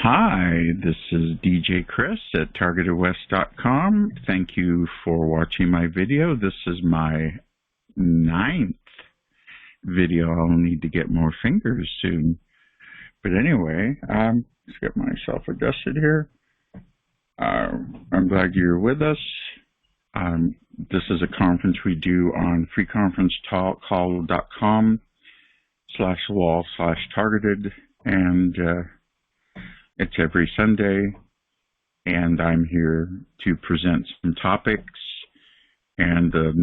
Hi, this is DJ Chris at TargetedWest.com. Thank you for watching my video. This is my 9th video. I'll need to get more fingers soon. But anyway, let's get myself adjusted here. I'm glad you're with us. This is a conference we do on freeconferencecall.com/wall/targeted, and it's every Sunday, and I'm here to present some topics, and the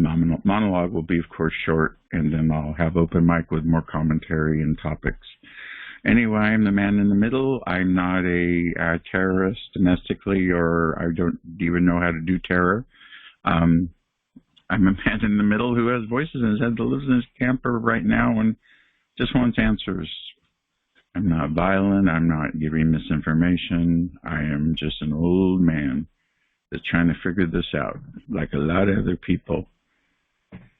monologue will be, of course, short, and then I'll have open mic with more commentary and topics. Anyway, I'm the man in the middle. I'm not a terrorist domestically, or I don't even know how to do terror. I'm a man in the middle who has voices in his head, that lives in his camper right now and just wants answers. I'm not violent. I'm not giving misinformation. I am just an old man that's trying to figure this out, like a lot of other people.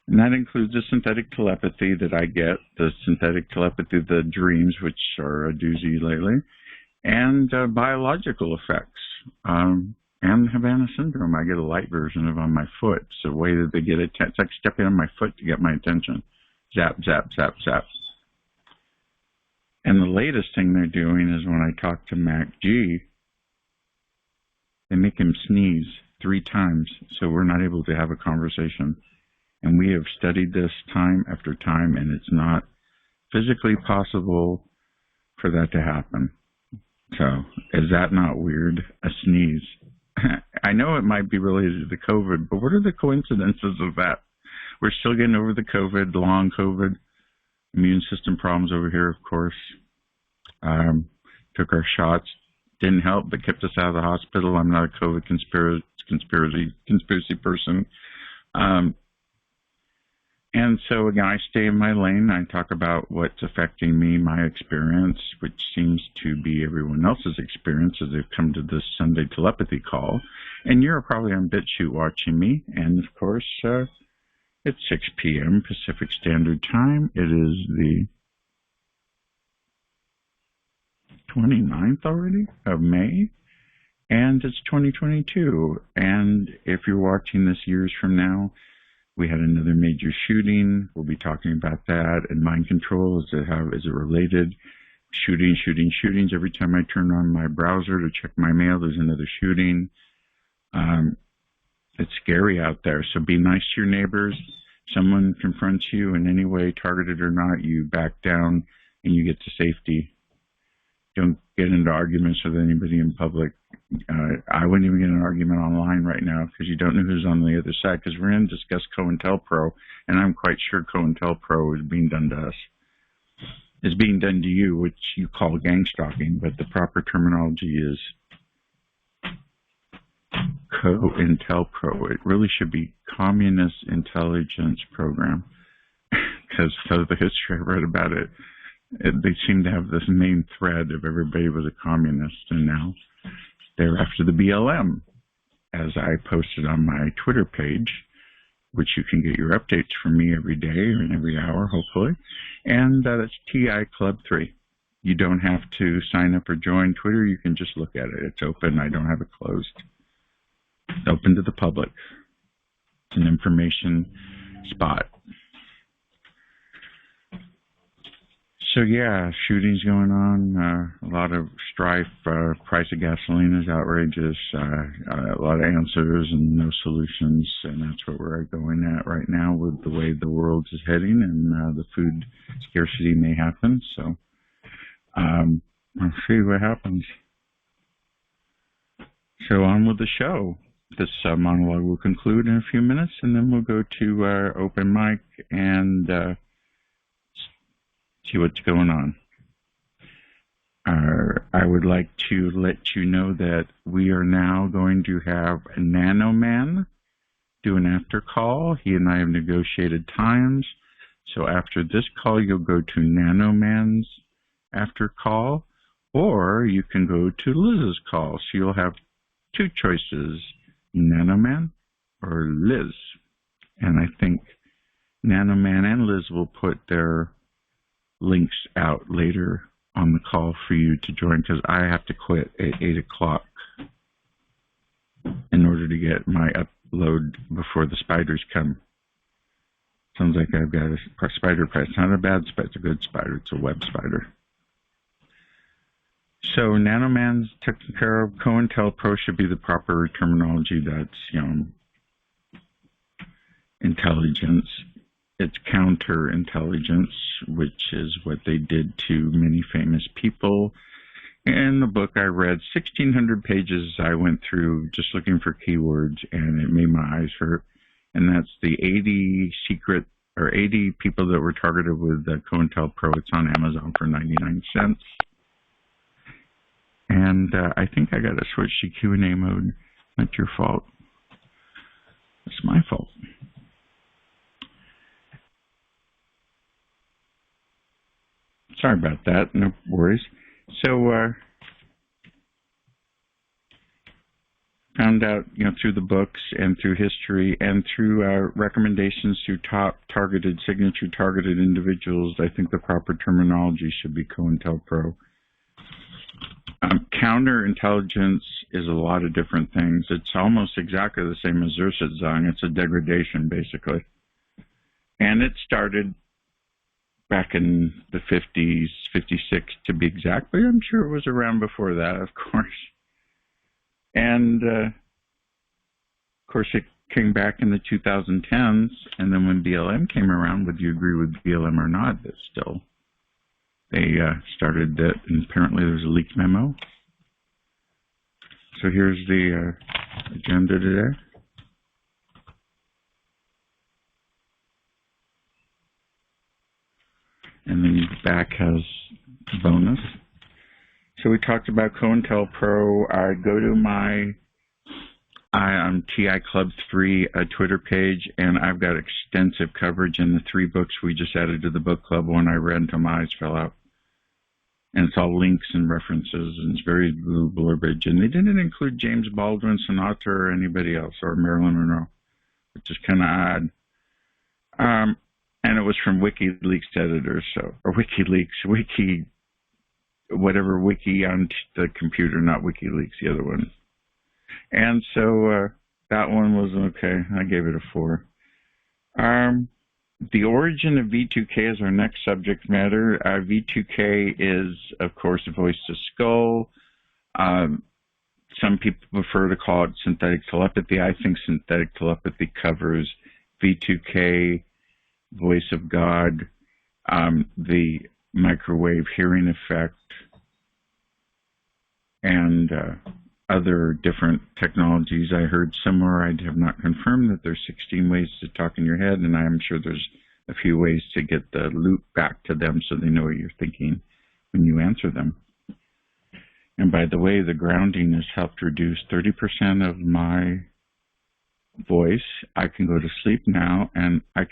And that includes the synthetic telepathy that I get, the synthetic telepathy, the dreams, which are a doozy lately, and biological effects. And Havana syndrome, I get a light version of on my foot. It's a way that they get it. It's like stepping on my foot to get my attention. Zap, zap, zap, zap. And the latest thing they're doing is when I talk to Mac G, they make him sneeze 3 times, so we're not able to have a conversation. And we have studied this time after time, and it's not physically possible for that to happen. So, is that not weird? A sneeze. I know it might be related to the COVID, but what are the coincidences of that? We're still getting over the COVID, long COVID. Immune system problems over here, of course. Took our shots. Didn't help, but kept us out of the hospital. I'm not a COVID conspiracy person. And so, again, I stay in my lane. I talk about what's affecting me, my experience, which seems to be everyone else's experience as they've come to this Sunday telepathy call. And you're probably on BitChute watching me. And, of course, it's 6 p.m. Pacific Standard Time. It is the 29th already of May, and it's 2022. And if you're watching this years from now, we had another major shooting. We'll be talking about that. And mind control, is it related? Shootings. Every time I turn on my browser to check my mail, there's another shooting. It's scary out there, so be nice to your neighbors. Someone confronts you in any way, targeted or not, you back down and you get to safety. Don't get into arguments with anybody in public. I wouldn't even get an argument online right now because you don't know who's on the other side, because we're going to discuss COINTELPRO, and I'm quite sure COINTELPRO is being done to us. It's being done to you, which you call gang stalking, but the proper terminology is COINTELPRO. It really should be Communist Intelligence Program, because of the history I read about it, they seem to have this main thread of everybody was a communist, and now they're after the BLM, as I posted on my Twitter page, which you can get your updates from me every day and every hour, hopefully, and that's TI Club 3. You don't have to sign up or join Twitter. You can just look at it. It's open. I don't have it closed. It's open to the public. It's an information spot. So yeah, shootings going on, a lot of strife, price of gasoline is outrageous, a lot of answers and no solutions, and that's what we're going at right now with the way the world is heading, and the food scarcity may happen, so I'll see what happens. So on with the show. This monologue will conclude in a few minutes, and then we'll go to our open mic and see what's going on. I would like to let you know that we are now going to have Nano Man do an after call. He and I have negotiated times. So after this call, you'll go to Nano Man's after call, or you can go to Liz's call. So you'll have 2 choices, Nano Man or Liz. And I think Nano Man and Liz will put their links out later on the call for you to join because I have to quit at 8 o'clock in order to get my upload before the spiders come. Sounds like I've got a spider price. It's not a bad spider, it's a good spider. It's a web spider. So Nanoman's taken care of. COINTELPRO should be the proper terminology. That's, intelligence. It's counterintelligence, which is what they did to many famous people. In the book I read, 1,600 pages I went through just looking for keywords, and it made my eyes hurt. And that's the 80 people that were targeted with COINTELPRO. It's on Amazon for 99 cents. And I think I got to switch to Q&A mode. Not your fault. It's my fault. Sorry about that. No worries. So, found out, through the books and through history and through recommendations to top targeted, signature targeted individuals, I think the proper terminology should be COINTELPRO. Counterintelligence is a lot of different things. It's almost exactly the same as Zersitzung. It's a degradation, basically. And it started back in the 50s, 56 to be exact, but I'm sure it was around before that, of course. And, of course, it came back in the 2010s, and then when BLM came around, whether you agree with BLM or not, but still, they started that, and apparently there's a leaked memo. So here's the agenda today. And then back has bonus. So we talked about COINTELPRO. I go to my TI Club 3 Twitter page, and I've got extensive coverage in the 3 books we just added to the book club. One I read until my eyes fell out. And it's all links and references, and it's very blurbage. And they didn't include James Baldwin, Sinatra, or anybody else, or Marilyn Monroe, which is kind of odd. And it was from WikiLeaks editors, or WikiLeaks, whatever wiki on the computer, not WikiLeaks, the other one. And so that one was okay. I gave it a 4. The origin of V2K is our next subject matter. V2K is, of course, voice to skull. Some people prefer to call it synthetic telepathy. I think synthetic telepathy covers V2K, voice of God, the microwave hearing effect, and other different technologies. I heard somewhere, I have not confirmed, that there's 16 ways to talk in your head, and I am sure there's a few ways to get the loop back to them so they know what you're thinking when you answer them. And by the way, the grounding has helped reduce 30% of my voice. I can go to sleep now, and I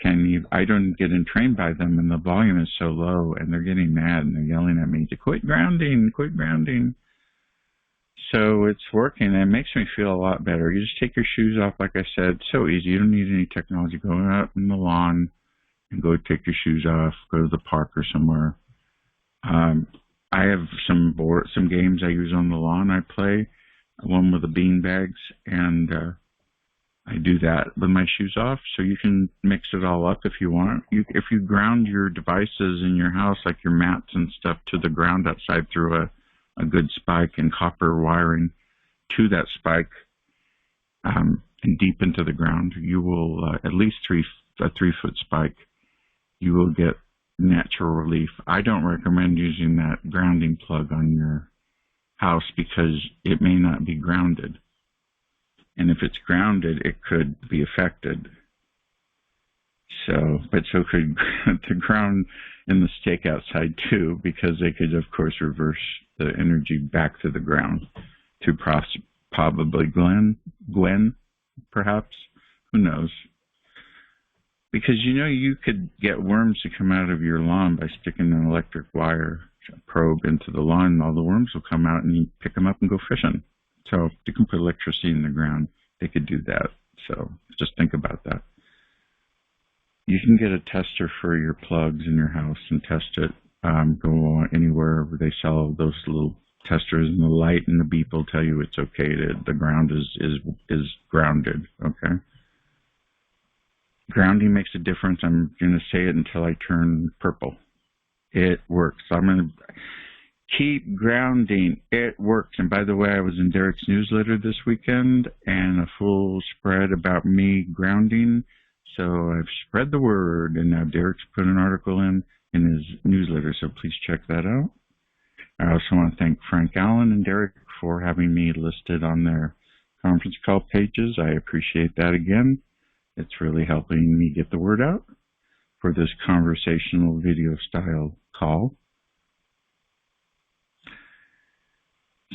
don't get entrained by them, and the volume is so low, and they're getting mad, and they're yelling at me to quit grounding, quit grounding. So it's working, and it makes me feel a lot better. You just take your shoes off, like I said, so easy. You don't need any technology. Go out in the lawn and go take your shoes off, go to the park or somewhere. I have some games I use on the lawn. I play one with the bean bags, and I do that with my shoes off, so you can mix it all up if you want. If you ground your devices in your house, like your mats and stuff, to the ground outside through a good spike and copper wiring to that spike and deep into the ground, you will, at least a 3-foot spike, you will get natural relief. I don't recommend using that grounding plug on your house because it may not be grounded. And if it's grounded, it could be affected. But so could the ground in the stake outside too, because they could, of course, reverse the energy back to the ground through probably Gwen, perhaps. Who knows? Because, you could get worms to come out of your lawn by sticking an electric wire probe into the lawn, and all the worms will come out, and you pick them up and go fishing. So you can put electricity in the ground. They could do that. So just think about that. You can get a tester for your plugs in your house and test it. Go anywhere where they sell those little testers, and the light and the beep will tell you it's okay. The ground is grounded. Okay. Grounding makes a difference. I'm going to say it until I turn purple. It works. I'm going to keep grounding. It works. And by the way, I was in Derek's newsletter this weekend and a full spread about me grounding. So I've spread the word, and now Derek's put an article in his newsletter, so please check that out. I also want to thank Frank Allen and Derek for having me listed on their conference call pages. I appreciate that again. It's really helping me get the word out for this conversational video style call.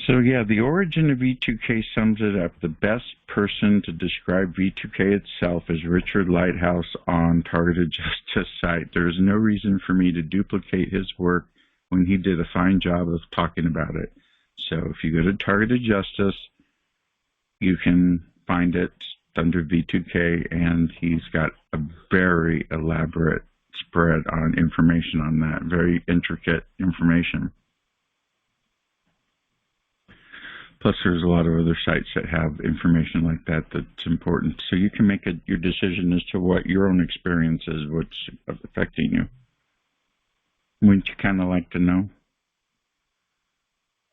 So yeah, the origin of V2K sums it up. The best person to describe V2K itself is Richard Lighthouse on Targeted Justice site. There is no reason for me to duplicate his work when he did a fine job of talking about it. So if you go to Targeted Justice, you can find it under V2K, and he's got a very elaborate spread on information on that, very intricate information. Plus, there's a lot of other sites that have information like that that's important. So you can make your decision as to what your own experience is, what's affecting you. Wouldn't you kind of like to know?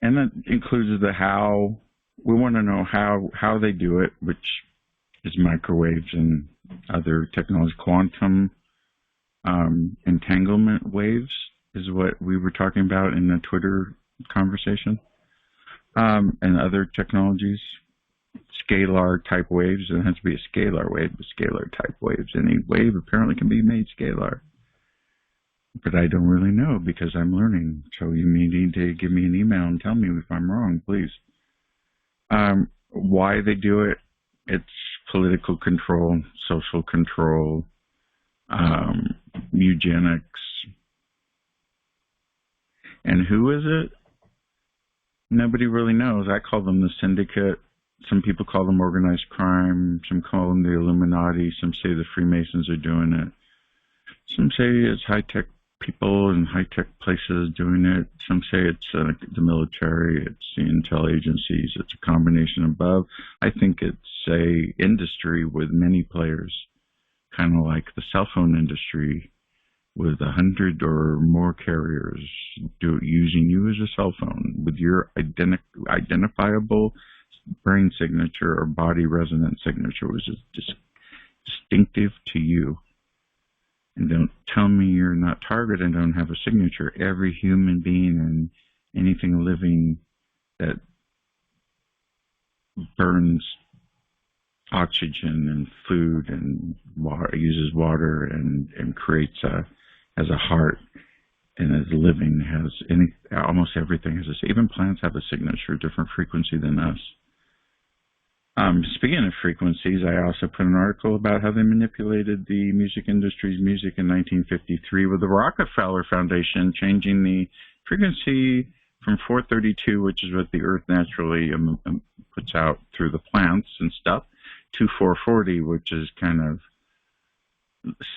And that includes the how. We want to know how they do it, which is microwaves and other technology. Quantum entanglement waves is what we were talking about in the Twitter conversation. And other technologies, scalar type waves. It has to be a scalar wave, but scalar type waves. Any wave apparently can be made scalar. But I don't really know because I'm learning. So you may need to give me an email and tell me if I'm wrong, please. Why they do it? It's political control, social control, eugenics. And who is it? Nobody really knows. I call them the syndicate. Some people call them organized crime. Some call them the Illuminati. Some say the Freemasons are doing it. Some say it's high-tech people in high-tech places doing it. Some say it's the military. It's the intel agencies. It's a combination above. I think it's a industry with many players, kind of like the cell phone industry, with 100 or more carriers using you as a cell phone with your identifiable brain signature or body resonance signature, which is distinctive to you. And don't tell me you're not targeted and don't have a signature. Every human being and anything living that burns oxygen and food and water, uses water and creates has a heart and is living, almost everything has even plants have a signature, different frequency than us. Speaking of frequencies, I also put an article about how they manipulated the music industry's music in 1953 with the Rockefeller Foundation changing the frequency from 432, which is what the Earth naturally puts out through the plants and stuff, to 440, which is kind of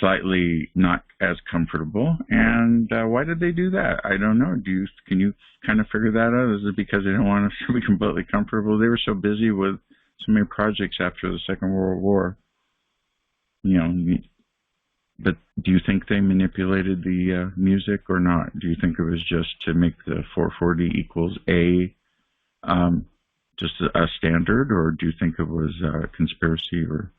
slightly not as comfortable. And why did they do that? I don't know. Can you kind of figure that out? Is it because they don't want us to be completely comfortable? They were so busy with so many projects after the Second World War. But do you think they manipulated the music or not? Do you think it was just to make the 440 equals just a standard, or do you think it was a conspiracy or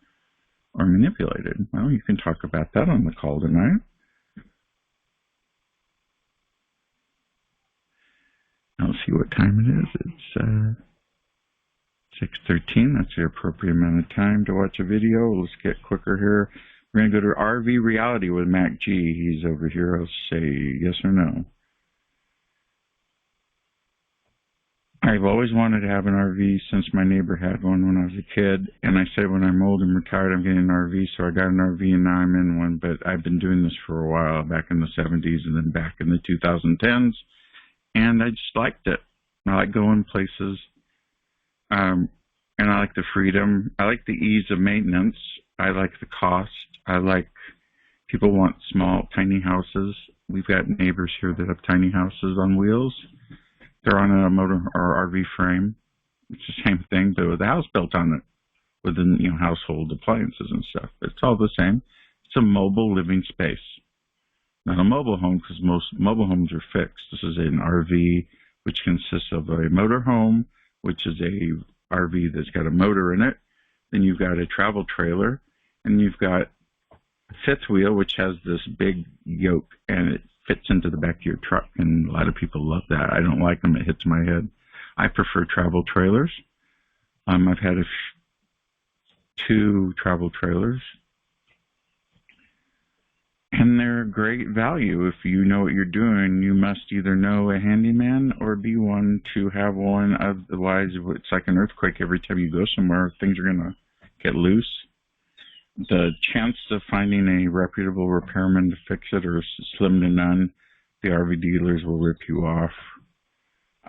manipulated? Well, you can talk about that on the call tonight. I'll see what time it is. It's 6:13. That's the appropriate amount of time to watch a video. Let's get quicker here. We're going to go to RV Reality with Mac G. He's over here. I'll say yes or no. I've always wanted to have an RV since my neighbor had one when I was a kid. And I said when I'm old and retired, I'm getting an RV. So I got an RV and now I'm in one. But I've been doing this for a while, back in the 70s and then back in the 2010s. And I just liked it. I like going places. And I like the freedom. I like the ease of maintenance. I like the cost. I like People want small, tiny houses. We've got neighbors here that have tiny houses on wheels. They're on a motor or RV frame. It's the same thing, but with a house built on it, with household appliances and stuff. It's all the same. It's a mobile living space. Not a mobile home, because most mobile homes are fixed. This is an RV, which consists of a motor home, which is a RV that's got a motor in it. Then you've got a travel trailer, and you've got a fifth wheel, which has this big yoke, and it fits into the back of your truck, and a lot of people love that. I don't like them. It hits my head. I prefer travel trailers. I've had 2 travel trailers, and they're great value. If you know what you're doing, you must either know a handyman or be one to have one. Otherwise, it's like an earthquake. Every time you go somewhere, things are going to get loose. The chance of finding a reputable repairman to fix it are slim to none. The RV dealers will rip you off.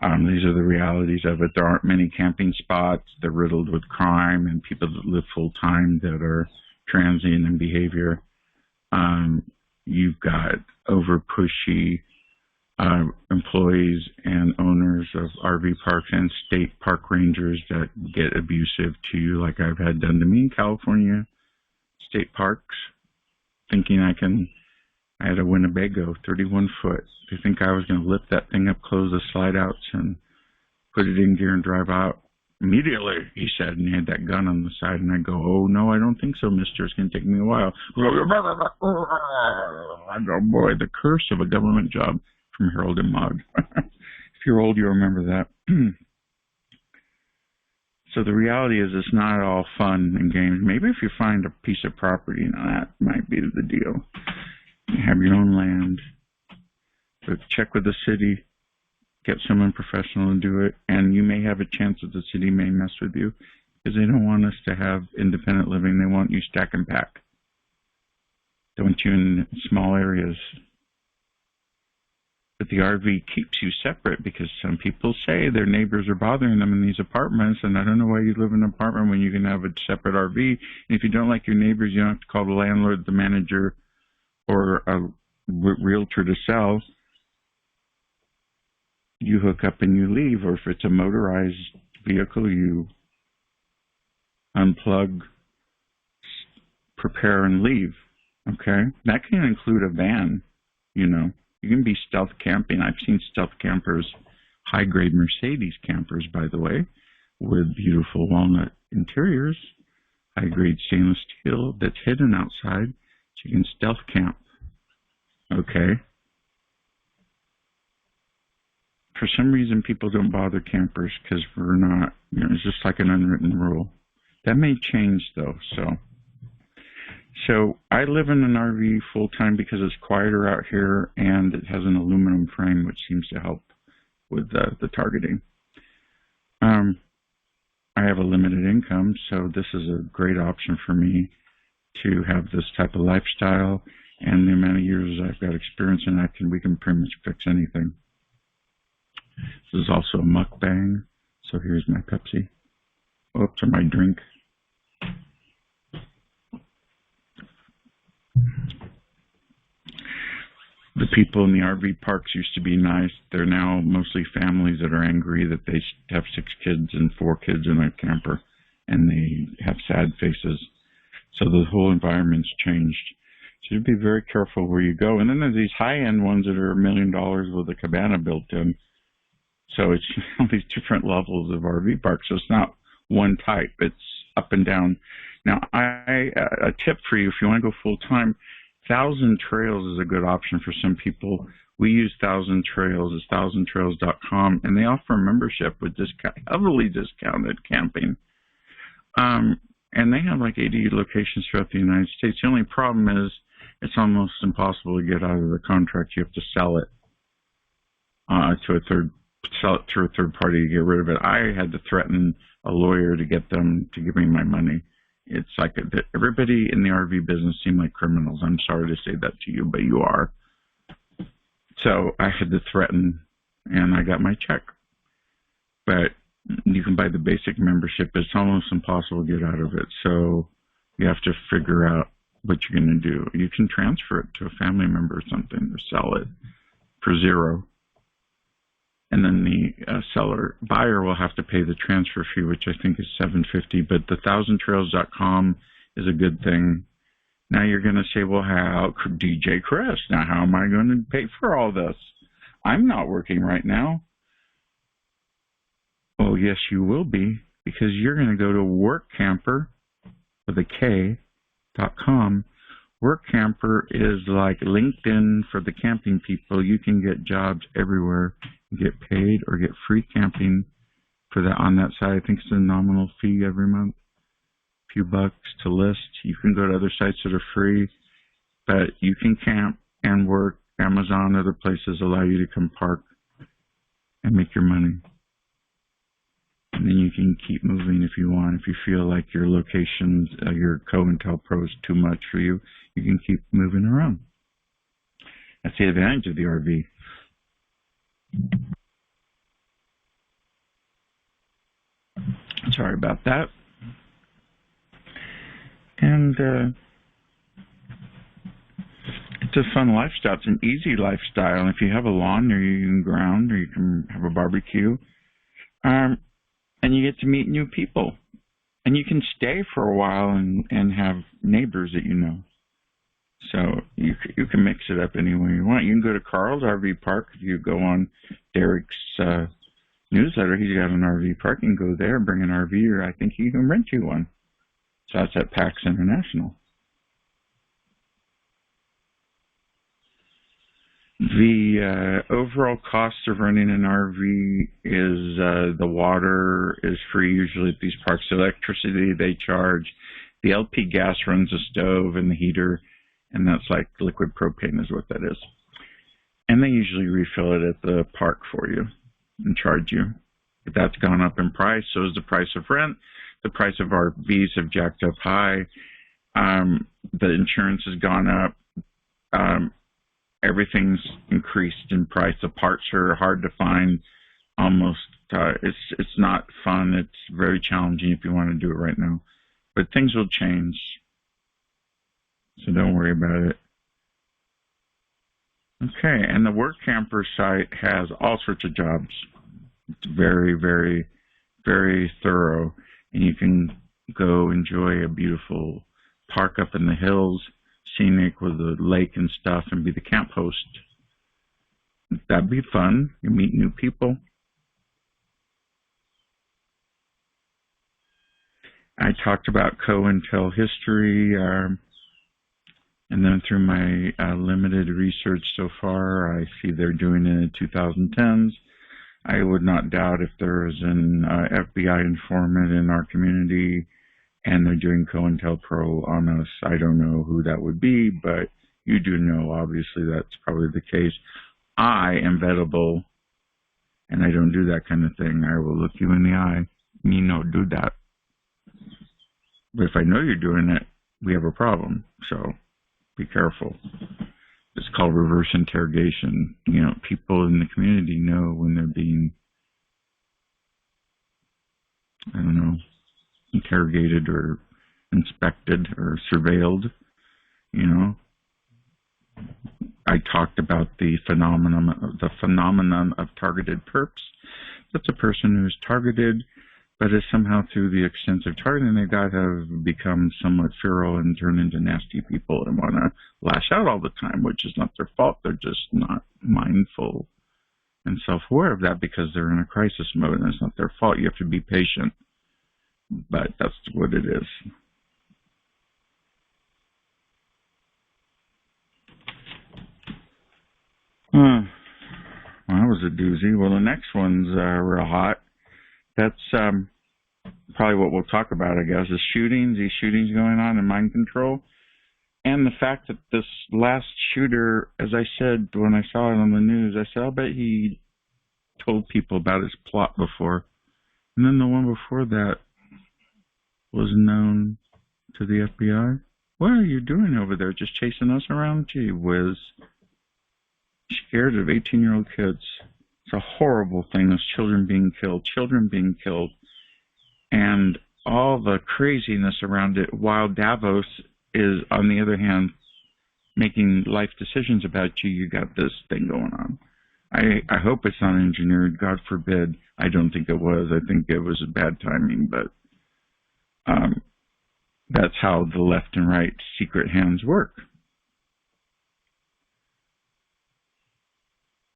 These are the realities of it. There aren't many camping spots. They're riddled with crime and people that live full-time that are transient in behavior. You've got over-pushy employees and owners of RV parks and state park rangers that get abusive to you, like I've had done to me in California state parks, thinking I had a Winnebago, 31 foot. They think I was going to lift that thing up, close the slide outs, and put it in gear and drive out immediately, he said, and he had that gun on the side, and I go, oh, no, I don't think so, mister. It's going to take me a while. I go, boy, the curse of a government job from Harold and Maude. If you're old, you'll remember that. So the reality is it's not all fun and games. Maybe if you find a piece of property, that might be the deal. You have your own land, but check with the city, get someone professional to do it, and you may have a chance that the city may mess with you because they don't want us to have independent living. They want you stack and pack. They want you in small areas. But the RV keeps you separate because some people say their neighbors are bothering them in these apartments, and I don't know why you live in an apartment when you can have a separate RV. And if you don't like your neighbors, you don't have to call the landlord, the manager, or a realtor to sell. You hook up and you leave, or if it's a motorized vehicle, you unplug, prepare, and leave. Okay? That can include a van, You can be stealth camping. I've seen stealth campers, high-grade Mercedes campers, by the way, with beautiful walnut interiors, high-grade stainless steel that's hidden outside, so you can stealth camp. Okay? For some reason, people don't bother campers because we're not, it's just like an unwritten rule. That may change, though, So I live in an RV full-time because it's quieter out here, and it has an aluminum frame, which seems to help with the targeting. I have a limited income, so this is a great option for me to have this type of lifestyle, and the amount of years I've got experience in that, we can pretty much fix anything. This is also a mukbang, so here's my Pepsi. Oops, or my drink. The people in the RV parks used to be nice. They're now mostly families that are angry that they have 6 kids and 4 kids in a camper, and they have sad faces. So the whole environment's changed. So you'd be very careful where you go. And then there's these high-end ones that are $1 million with a cabana built in. So it's all these different levels of RV parks. So it's not one type. It's up and down. Now, a tip for you, if you want to go full-time, 1,000 Trails is a good option for some people. We use 1,000 Trails. It's thousandtrails.com, and they offer a membership with heavily discounted camping. And they have like 80 locations throughout the United States. The only problem is it's almost impossible to get out of the contract. You have to sell it to a third party to get rid of it. I had to threaten a lawyer to get them to give me my money. It's like everybody in the RV business seem like criminals. I'm sorry to say that to you, but you are. So I had to threaten, and I got my check. But you can buy the basic membership. It's almost impossible to get out of it. So you have to figure out what you're going to do. You can transfer it to a family member or something, or sell it for zero. And then the buyer will have to pay the transfer fee, which I think is $7.50. But the thousandtrails.com is a good thing. Now you're going to say, well, how, DJ Chris, now how am I going to pay for all this? I'm not working right now. Oh, yes, you will be, because you're going to go to WorkCamper with a K.com. WorkCamper is like LinkedIn for the camping people. You can get jobs everywhere, get paid or get free camping for that on that site. I think it's a nominal fee every month, a few bucks to list. You can go to other sites that are free, but you can camp and work. Amazon, other places allow you to come park and make your money. And then you can keep moving if you want. If you feel like your locations, your COINTELPRO is too much for you, you can keep moving around. That's the advantage of the RV. Sorry about that. And it's a fun lifestyle. It's an easy lifestyle. And if you have a lawn, or you can ground, or you can have a barbecue, and you get to meet new people. And you can stay for a while and have neighbors that you know. So you can mix it up any way you want. You can go to Carl's RV Park. If you go on Derek's newsletter, he's got an RV park. You can go there, bring an RV, or I think he can rent you one. So that's at PAX International. The overall cost of renting an RV is the water is free usually at these parks. The electricity they charge. The LP gas runs the stove and the heater, and that's like liquid propane is what that is. And they usually refill it at the park for you and charge you. But that's gone up in price. So is the price of rent. The price of RVs have jacked up high. The insurance has gone up. Everything's increased in price. The parts are hard to find. Almost, it's not fun. It's very challenging if you want to do it right now. But things will change, so don't worry about it. Okay, and the WorkCamper site has all sorts of jobs. It's very, very, very thorough, and you can go enjoy a beautiful park up in the hills, scenic with a lake and stuff, and be the camp host. That'd be fun. You meet new people. I talked about COINTEL history, and then through my limited research so far, I see they're doing it in the 2010s. I would not doubt if there is an FBI informant in our community and they're doing COINTELPRO on us. I don't know who that would be, but you do know, obviously, that's probably the case. I am vettable, and I don't do that kind of thing. I will look you in the eye. You know, do that. But if I know you're doing it, we have a problem. So be careful. It's called reverse interrogation. You know, people in the community know when they're being, I don't know, interrogated or inspected or surveilled. You know, I talked about the phenomenon of targeted perps. That's a person who is targeted, but is somehow through the extensive targeting they got have become somewhat feral and turn into nasty people and want to lash out all the time, which is not their fault. They're just not mindful and self-aware of that because they're in a crisis mode, and it's not their fault. You have to be patient, but that's what it is. Well, that was a doozy. Well, the next one's real hot. That's probably what we'll talk about, I guess, is shootings, these shootings going on and mind control. And the fact that this last shooter, as I said when I saw it on the news, I said, I'll bet he told people about his plot before. And then the one before that was known to the FBI. What are you doing over there? Just chasing us around? Gee whiz. Scared of 18-year-old kids. It's a horrible thing, those children being killed, and all the craziness around it, while Davos is, on the other hand, making life decisions about you. You got this thing going on. I hope it's not engineered. God forbid. I don't think it was. I think it was bad timing, but that's how the left and right secret hands work.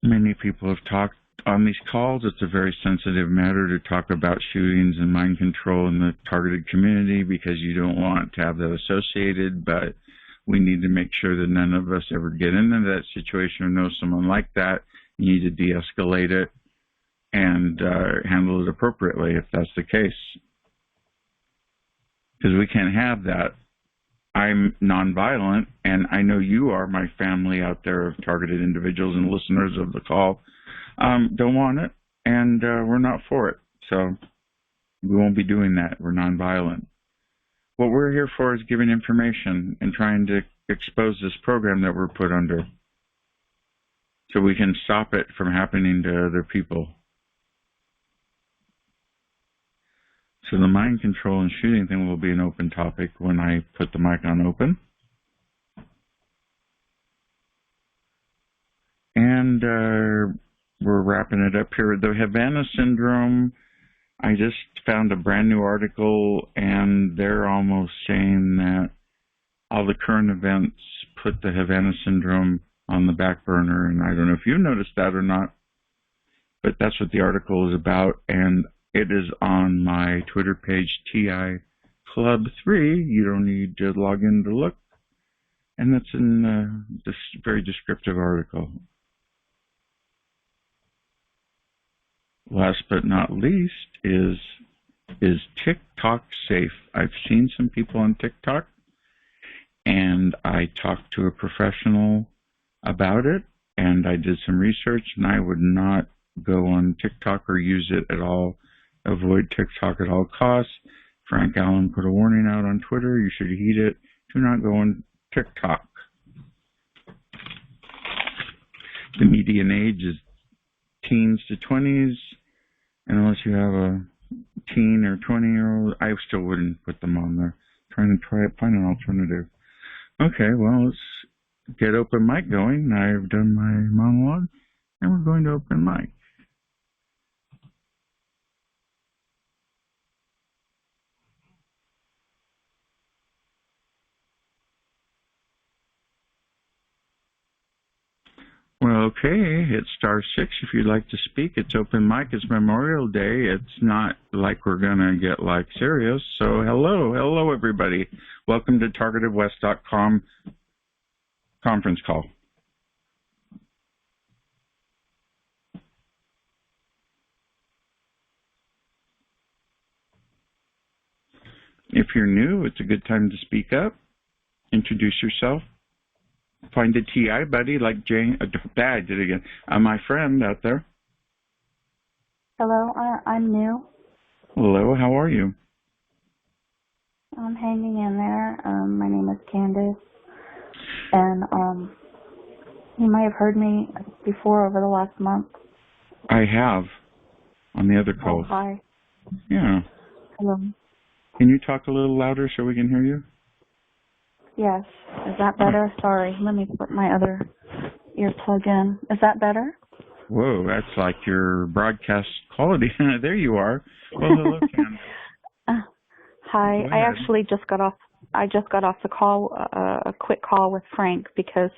Many people have talked on these calls. It's a very sensitive matter to talk about shootings and mind control in the targeted community because you don't want to have that associated, but we need to make sure that none of us ever get into that situation or know someone like that. You need to de-escalate it and handle it appropriately if that's the case. Because we can't have that. I'm nonviolent, and I know you are, my family out there of targeted individuals and listeners of the call, don't want it, and we're not for it. So we won't be doing that. We're nonviolent. What we're here for is giving information and trying to expose this program that we're put under so we can stop it from happening to other people. So the mind control and shooting thing will be an open topic when I put the mic on open. And we're wrapping it up here. The Havana Syndrome, I just found a brand new article, and they're almost saying that all the current events put the Havana Syndrome on the back burner. And I don't know if you noticed that or not, but that's what the article is about. And it is on my Twitter page, TI Club 3. You don't need to log in to look. And that's in this very descriptive article. Last but not least is Tick-Tock Safe. I've seen some people on TikTok, and I talked to a professional about it, and I did some research, and I would not go on TikTok or use it at all. Avoid TikTok at all costs. Frank Allen put a warning out on Twitter. You should heed it. Do not go on TikTok. The median age is teens to 20s. And unless you have a teen or 20-year-old, I still wouldn't put them on there. Trying to find an alternative. Okay, well, let's get open mic going. I've done my monologue, and we're going to open mic. Well, okay, hit *6 if you'd like to speak. It's open mic. It's Memorial Day. It's not like we're going to get like serious. So hello, everybody. Welcome to TargetedWest.com conference call. If you're new, it's a good time to speak up. Introduce yourself. Find a TI buddy like Jane. I did it again. My friend out there. Hello, I'm new. Hello, how are you? I'm hanging in there. My name is Candace, and you might have heard me before over the last month. I have, on the other calls. Oh, hi. Yeah. Hello. Can you talk a little louder so we can hear you? Yes. Is that better? Sorry, let me put my other earplug in. Is that better? Whoa, that's like your broadcast quality. There you are. Well, hello, Candace. Hi. I actually just got off. I just got off the call, a quick call with Frank, because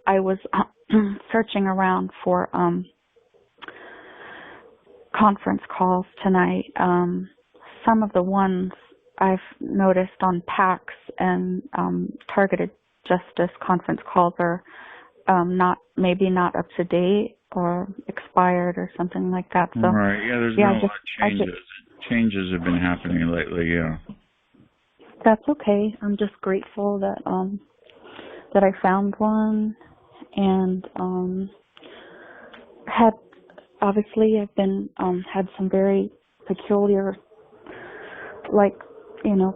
I was searching around for conference calls tonight. Some of the ones I've noticed on PAX and Targeted Justice conference calls are maybe not up to date or expired or something like that. So right, yeah, there's been a lot of changes. Changes have been happening lately, yeah. That's okay. I'm just grateful that I found one, and obviously I've been had some very peculiar,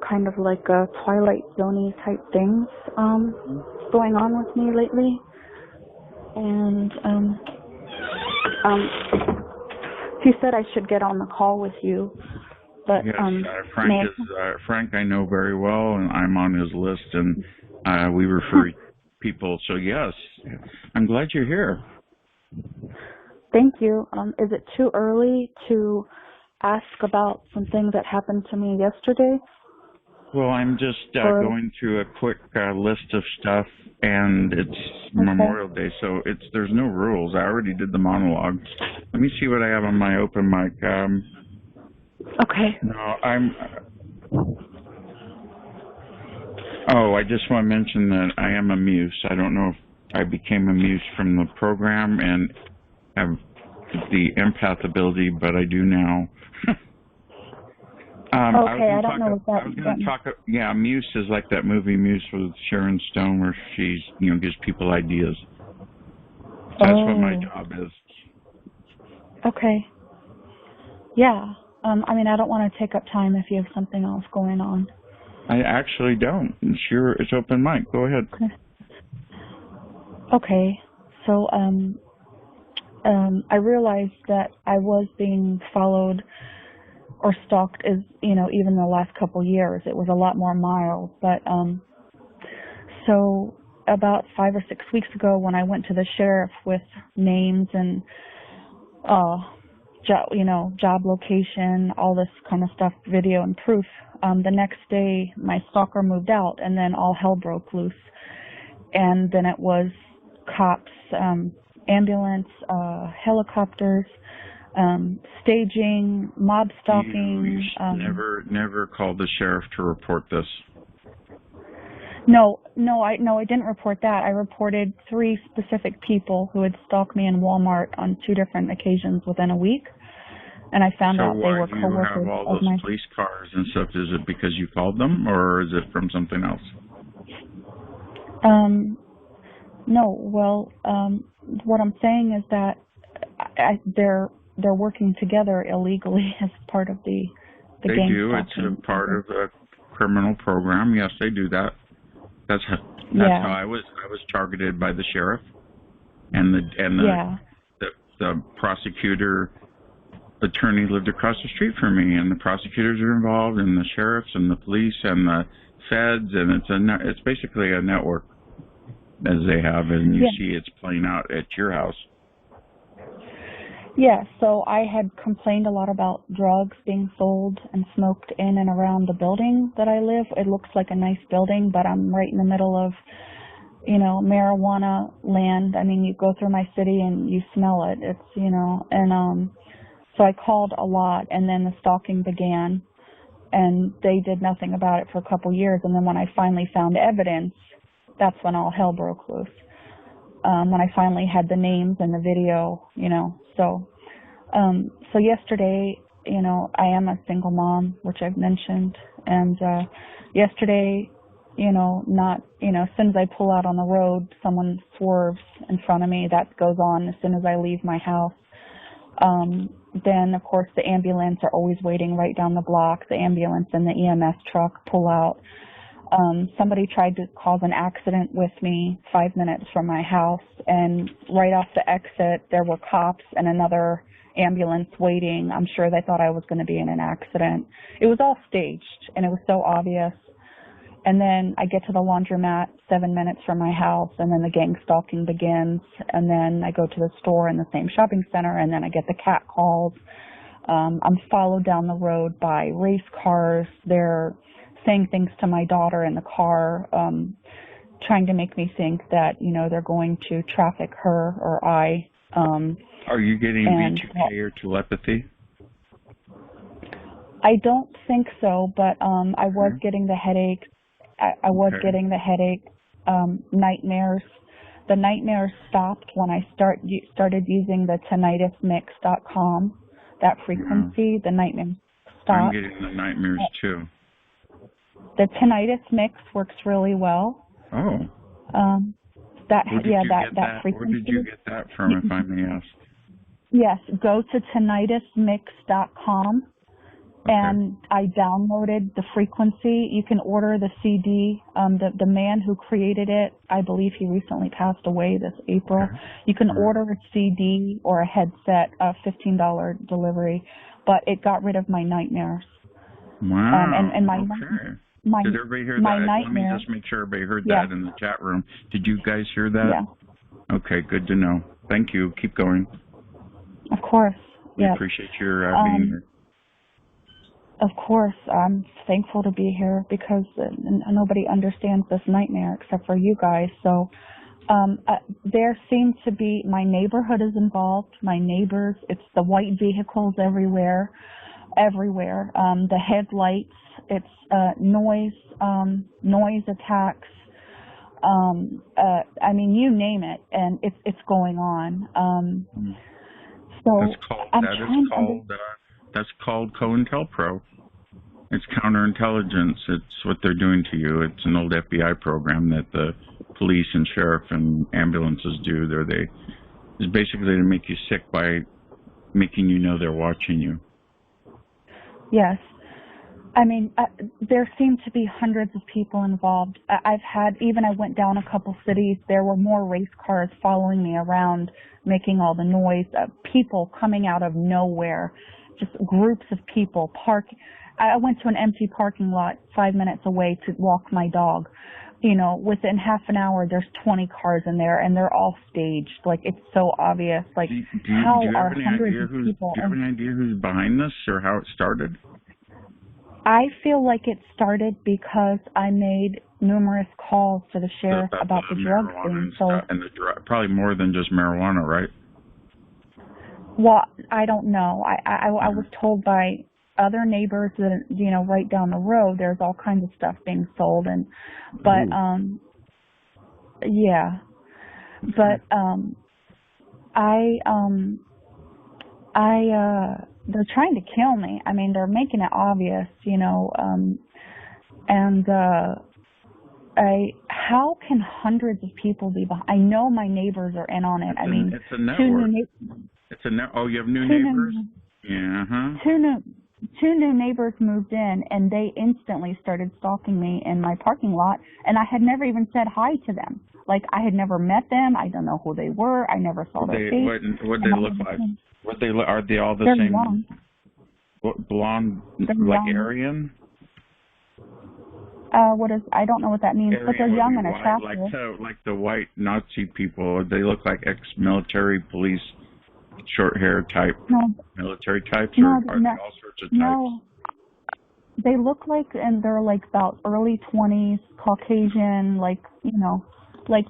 kind of like a Twilight Zone-y type things going on with me lately. And he said I should get on the call with you But Yes, Frank I know very well, and I'm on his list, and we refer people. So yes, I'm glad you're here. Thank you. Is it too early to ask about some things that happened to me yesterday? Well, I'm just going through a quick list of stuff, and it's Memorial Day, so there's no rules. I already did the monologue. Let me see what I have on my open mic. Okay. No, I just want to mention that I am a muse. I don't know if I became a muse from the program and have the empath ability, but I do now. I don't know what that I was going to talk. Yeah, Muse is like that movie Muse with Sharon Stone, where she's gives people ideas. That's what my job is. Okay. Yeah. I don't want to take up time if you have something else going on. I actually don't. It's open mic. Go ahead. Okay. So, I realized that I was being followed or stalked even the last couple years. It was a lot more mild. But, so about 5 or 6 weeks ago when I went to the sheriff with names and, job location, all this kind of stuff, video and proof, the next day my stalker moved out and then all hell broke loose. And then it was cops, ambulance, helicopters, staging, mob stalking. You never called the sheriff to report this. No, I didn't report that. I reported 3 specific people who had stalked me in Walmart on 2 different occasions within a week, and I found out they were coworkers. So why do you have all those police cars and stuff? Is it because you called them, or is it from something else? No. Well, what I'm saying is that they're working together illegally as part of the gang stalking. They do. It's a part of the criminal program. Yes, they do that. That's how I was targeted by the sheriff, and the prosecutor attorney lived across the street from me, and the prosecutors are involved, and the sheriffs and the police and the feds, and it's basically a network as they have, and you see it's playing out at your house. Yeah, so I had complained a lot about drugs being sold and smoked in and around the building that I live. It looks like a nice building, but I'm right in the middle of, marijuana land. I mean, you go through my city and you smell it. It's, so I called a lot, and then the stalking began, and they did nothing about it for a couple years. And then when I finally found evidence, that's when all hell broke loose. When I finally had the names and the video, So yesterday, I am a single mom, which I've mentioned, and yesterday, as soon as I pull out on the road, someone swerves in front of me. That goes on as soon as I leave my house. Then, of course, the ambulance are always waiting right down the block. The ambulance and the EMS truck pull out. Somebody tried to cause an accident with me 5 minutes from my house, and right off the exit, there were cops and another ambulance waiting. I'm sure they thought I was going to be in an accident. It was all staged, and it was so obvious. And then I get to the laundromat 7 minutes from my house, and then the gang stalking begins. And then I go to the store in the same shopping center, and then I get the cat calls. I'm followed down the road by race cars. They're saying things to my daughter in the car, trying to make me think that, they're going to traffic her or I. Are you getting bitchute or telepathy? I don't think so, but I was getting the headache. I was getting the headache, nightmares. The nightmares stopped when I started using the tinnitusmix.com, that frequency. The nightmares stopped. I'm getting the nightmares too. The tinnitus mix works really well. Oh. That frequency. Where did you get that from, if I may ask? Yes, go to tinnitusmix.com. Okay. And I downloaded the frequency. You can order the CD. The man who created it, I believe he recently passed away this April. Okay. You can order a CD or a headset, a $15 delivery, but it got rid of my nightmares. Wow. And Okay. my Did everybody hear my that? Let me nightmare. just make sure everybody heard Yeah. that in the chat room. Did you guys hear that? Yeah. Okay, good to know. Thank you. Keep going. Of course. We Yeah. appreciate your being here. Of course, I'm thankful to be here because nobody understands this nightmare except for you guys. So there seems to be, my neighborhood is involved, my neighbors, it's the white vehicles everywhere. The headlights, it's noise attacks. I mean, you name it, and it's going on. That's called COINTELPRO. It's counterintelligence. It's what they're doing to you. It's an old FBI program that the police and sheriff and ambulances do. It's basically to make you sick by making you know they're watching you. Yes. I mean, there seem to be hundreds of people involved. I went down a couple cities, there were more race cars following me around, making all the noise, people coming out of nowhere, just groups of people I went to an empty parking lot 5 minutes away to walk my dog. You know, within half an hour, there's 20 cars in there, and they're all staged. Like, it's so obvious. Like, do you have any idea who's behind this or how it started? I feel like it started because I made numerous calls to the sheriff about the drugs being sold. And probably more than just marijuana, right? Well, I don't know. I was told by other neighbors that, you know, right down the road, there's all kinds of stuff being sold, they're trying to kill me. I mean, they're making it obvious, you know, how can hundreds of people be behind? I know my neighbors are in on it. It's a network. Oh, you have new neighbors? Two new neighbors moved in, and they instantly started stalking me in my parking lot, and I had never even said hi to them. Like, I had never met them. I don't know who they were. I never saw their face. What they look like? Are they all the They're same? Blonde. Blonde, they're like young. Aryan? I don't know what that means, but they're young and attractive. Like the white Nazi people. They look like ex-military police, short hair type, military types, or are they all sorts of types? No, they look like, and they're like about early 20s, Caucasian, like, you know, like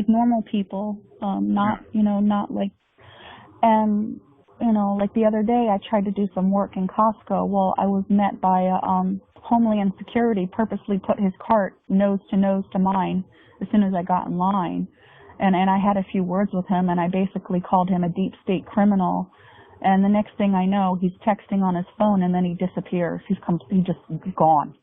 normal people, not like, and, you know, like the other day I tried to do some work in Costco. Well, I was met by Homeland Security purposely put his cart nose to mine as soon as I got in line. And I had a few words with him, and I basically called him a deep state criminal. And the next thing I know, he's texting on his phone, and then he disappears. He's just gone.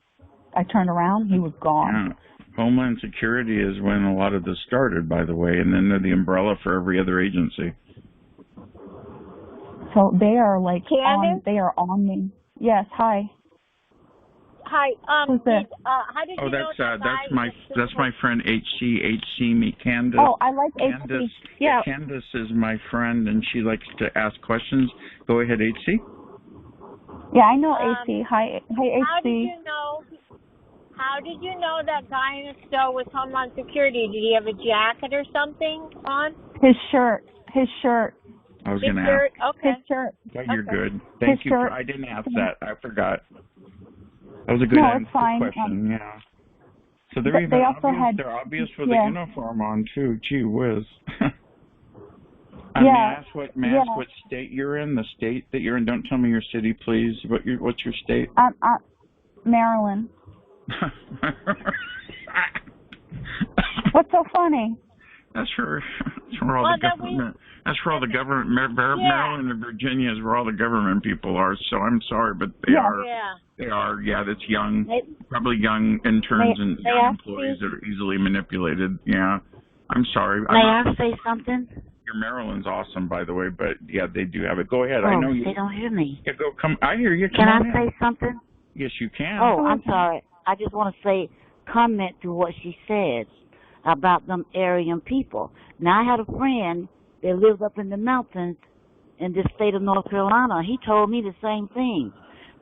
I turned around, he was gone. Yeah. Homeland Security is when a lot of this started, by the way, and then they're the umbrella for every other agency. So they are like on me. Yes, hi. Hi. Who's this? How did you know that's my friend HC. Me, Candace. Oh, I like HC. Yeah. Candace is my friend, and she likes to ask questions. Go ahead, HC. Yeah, I know HC. Hi, HC. How did you know that guy in the store was Homeland Security? Did he have a jacket or something on? His shirt. I was going to ask. Okay. His shirt. You're good. Thank you. I didn't ask that. I forgot. That was a good question. Yeah. So they're obvious with the uniform on too. Gee whiz. May I ask what state you're in? The state that you're in. Don't tell me your city, please. What's your state? Maryland. What's so funny? That's for all the government. That's for all the government. Maryland and Virginia is where all the government people are. So I'm sorry, but they are. They are. Yeah, that's young. Probably young interns and young employees that are easily manipulated. Yeah. I'm sorry. May I say something? Your Maryland's awesome, by the way, but yeah, they do have it. Go ahead. Oh, I know you. They don't hear me. Yeah, come. I hear you. Can I say something? Yes, you can. Oh, I'm sorry. I just want to comment to what she said about them Aryan people. Now, I had a friend that lives up in the mountains in the state of North Carolina. He told me the same thing.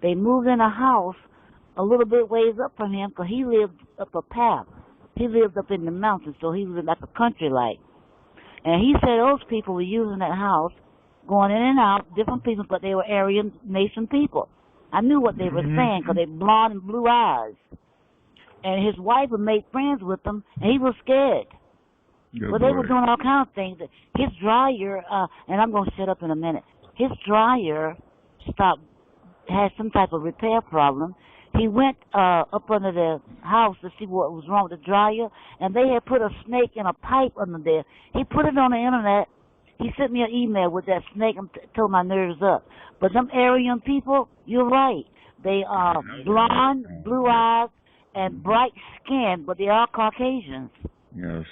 They moved in a house a little bit ways up from him because he lived up a path. He lived up in the mountains, so he was like a country like. And he said those people were using that house, going in and out, different people, but they were Aryan Nation people. I knew what they were saying because they blonde and blue eyes. And his wife had made friends with them, and he was scared. Well, they were doing all kinds of things. His dryer, and I'm going to shut up in a minute. His dryer had some type of repair problem. He went up under the house to see what was wrong with the dryer, and they had put a snake in a pipe under there. He put it on the internet. He sent me an email with that snake and told my nerves up. But them Aryan people, you're right. They are blonde, blue eyes, and bright skin, but they are Caucasians. Yes.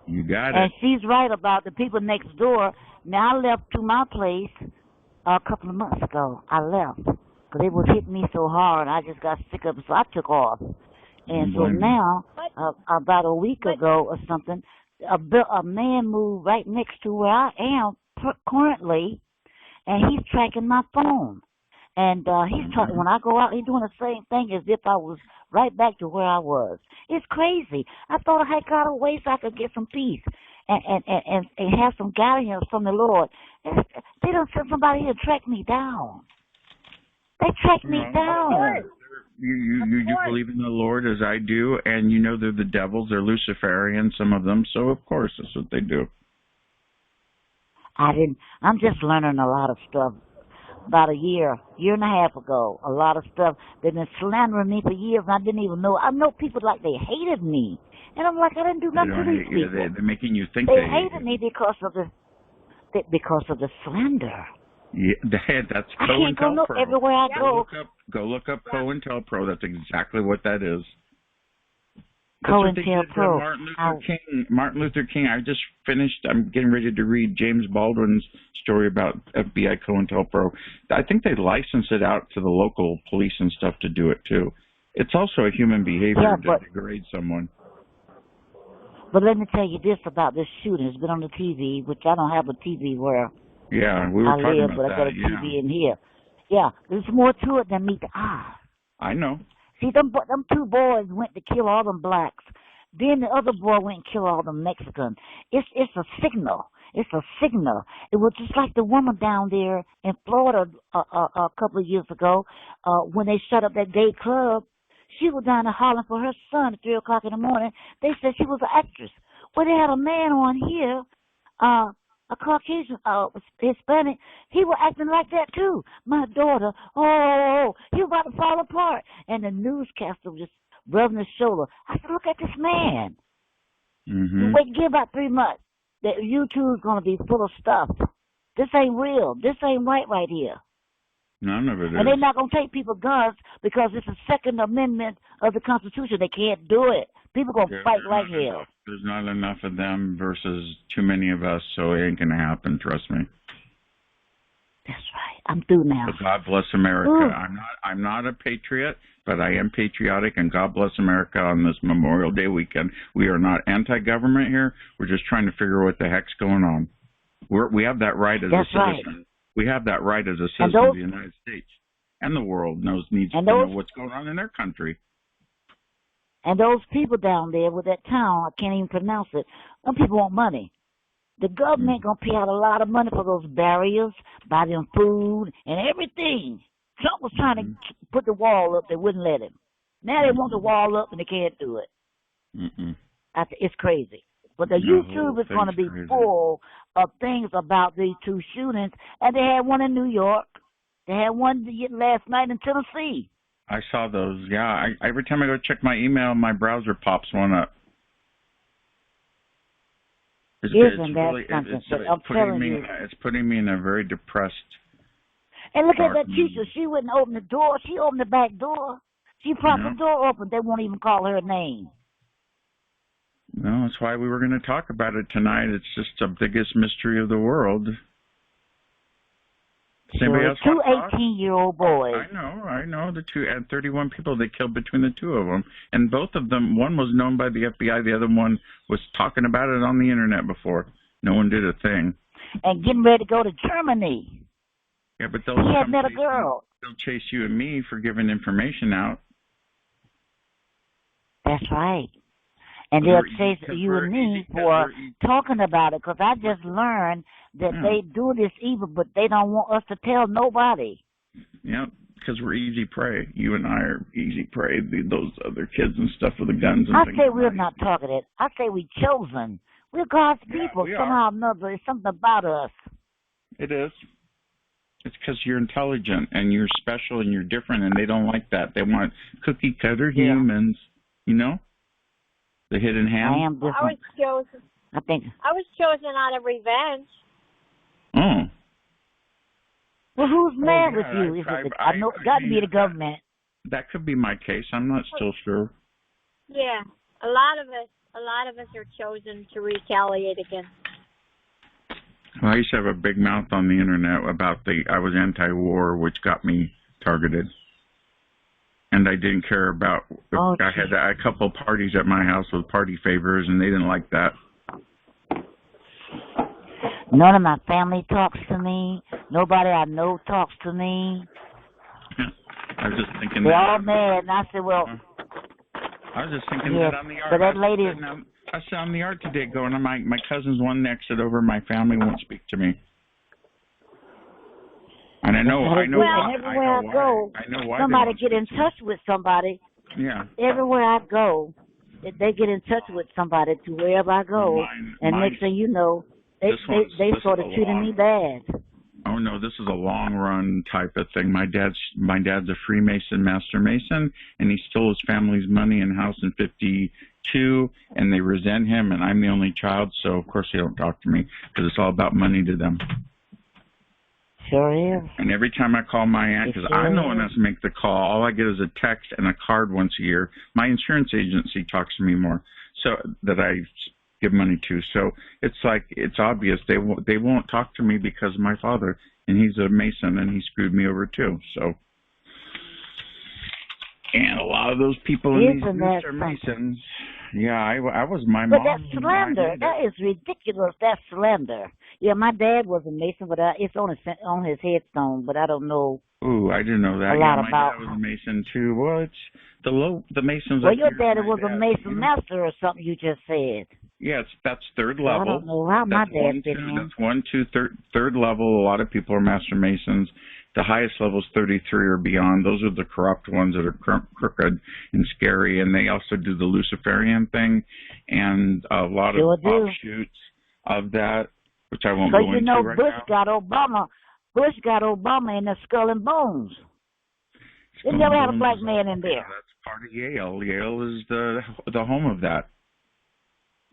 You got it. And she's right about the people next door. Now, I left to my place a couple of months ago. I left because they was hitting me so hard. I just got sick of it, so I took off. And so now, about a week ago or something, a man moved right next to where I am currently, and he's tracking my phone. And he's talking, when I go out, he's doing the same thing as if I was right back to where I was. It's crazy. I thought I had got away so I could get some peace and have some guidance from the Lord. They don't send somebody here to track me down. They track me down. You believe in the Lord as I do, and you know they're the devils. They're Luciferian, some of them, so of course that's what they do. I'm just learning a lot of stuff. About a year and a half ago, a lot of stuff. They've been slandering me for years, and I didn't even know. I know people like they hated me, and I'm like, I didn't do nothing to these people. They're making you think they hated me because of the slander. Yeah, that's COINTELPRO. I can't go look everywhere I go. Go look up COINTELPRO. That's exactly what that is. COINTELPRO. Martin Luther King. I just finished. I'm getting ready to read James Baldwin's story about FBI COINTELPRO. I think they license it out to the local police and stuff to do it too. It's also a human behavior to degrade someone. But let me tell you this about this shooting. It's been on the TV, which I don't have a TV where we were talking about but I got a TV in here. Yeah, there's more to it than meet the eye. I know. See, them two boys went to kill all them blacks. Then the other boy went and killed all them Mexicans. It's a signal. It's a signal. It was just like the woman down there in Florida a couple of years ago when they shut up that gay club. She was down there hollering for her son at 3 o'clock in the morning. They said she was an actress. Well, they had a man on here, a Caucasian, Hispanic. He was acting like that too. My daughter, he was about to fall apart. And the newscaster was just rubbing his shoulder. I said, look at this man. Mm-hmm. Wait, give about 3 months. That YouTube's going to be full of stuff. This ain't real. This ain't right here. None of it is. And they're not going to take people guns because it's a Second Amendment of the Constitution. They can't do it. People going to fight like hell. There's not enough of them versus too many of us, so it ain't going to happen, trust me. That's right. I'm through now. But God bless America. Ooh. I'm not a patriot, but I am patriotic, and God bless America on this Memorial Day weekend. We are not anti-government here. We're just trying to figure out what the heck's going on. We have that right as a citizen. Right. We have that right as a citizen of the United States. And the world needs to know what's going on in their country. And those people down there with that town, I can't even pronounce it, some people want money. The government going to pay out a lot of money for those barriers, buy them food and everything. Trump was trying to put the wall up. They wouldn't let him. Now they want the wall up and they can't do it. It's crazy. But the YouTube is going to be full of things about these two shootings. And they had one in New York. They had one last night in Tennessee. I saw those, yeah. Every time I go check my email, my browser pops one up. Isn't that something? I'm telling you. It's putting me in a very depressed. And look at that teacher. She wouldn't open the door. She opened the back door. She propped the door open. They won't even call her name. No, that's why we were going to talk about it tonight. It's just the biggest mystery of the world. Anybody else two 18-year-old boys. I know. The two and 31 people they killed between the two of them. And both of them, one was known by the FBI, the other one was talking about it on the internet before. No one did a thing. And getting ready to go to Germany. Yeah, but those he had met a girl. They'll chase you and me for giving information out. That's right. And they'll chase you and me for talking about it, because I just learned that they do this evil, but they don't want us to tell nobody. Yeah, because we're easy prey. You and I are easy prey. Those other kids and stuff with the guns and things. I say we're not targeted. I say we're chosen. We're God's people. Somehow or another, there's something about us. It is. It's because you're intelligent and you're special and you're different, and they don't like that. They want cookie cutter humans, you know? The hidden hand. I am different. I was chosen. I was chosen out of revenge. Oh. Well, who's mad with you? I know it's got to be the government. That could be my case. I'm not still sure. Yeah, a lot of us are chosen to retaliate against. Well, I used to have a big mouth on the internet about I was anti-war, which got me targeted. And I didn't care about, I had a couple parties at my house with party favors, and they didn't like that. None of my family talks to me. Nobody I know talks to me. I was just thinking They're all mad, and I said, well... I was just thinking that on the art. But that lady... I saw on the art today going, my cousin's one exit over, my family won't speak to me. And I know everywhere I go, somebody get in touch with somebody. Yeah. Everywhere I go, they get in touch with somebody to wherever I go, and next thing you know, they sort of treating me bad. Oh no, this is a long run type of thing. My dad's a Freemason, Master Mason, and he stole his family's money and house in '52, and they resent him, and I'm the only child, so of course they don't talk to me because it's all about money to them. Sure is. And every time I call my aunt, because I'm the one that has to make the call, all I get is a text and a card once a year. My insurance agency talks to me more, so that I give money to. So it's like, it's obvious they won't talk to me because of my father, and he's a Mason, and he screwed me over too. So, and a lot of those people in these groups are Masons. Yeah, I was my mom. But that's slander. That is ridiculous. That's slander. Yeah, my dad was a Mason, but it's on his headstone, but I don't know. Ooh, I didn't know that. My dad was a Mason too. Well, it's the Masons. Well, your daddy was a Mason master or something you just said. Yeah, that's third level. I don't know how my dad fit in. That's 1, 2, third level. A lot of people are Master Masons. The highest level is 33 or beyond. Those are the corrupt ones that are crooked and scary, and they also do the Luciferian thing and a lot of offshoots of that, which I won't go into right now. Bush got Obama in the Skull and Bones. They never had a black man in there. That's part of Yale. Yale is the home of that.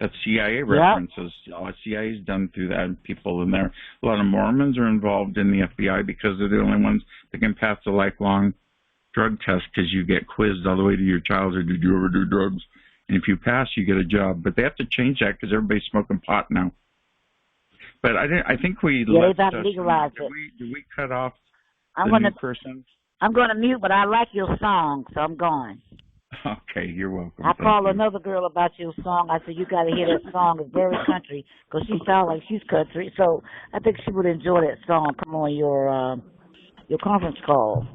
That's CIA references. Yep. CIA's done through that, and people in there. A lot of Mormons are involved in the FBI because they're the only ones that can pass the lifelong drug test, because you get quizzed all the way to your childhood. Did you ever do drugs? And if you pass, you get a job. But they have to change that because everybody's smoking pot now. But I think we they got to legalize it. Did we cut off new person? I'm going to mute, but I like your song, so I'm going. Okay, you're welcome. I called another girl about your song. I said, you got to hear that song. It's very country, because she sounds like she's country. So I think she would enjoy that song. Come on your conference call.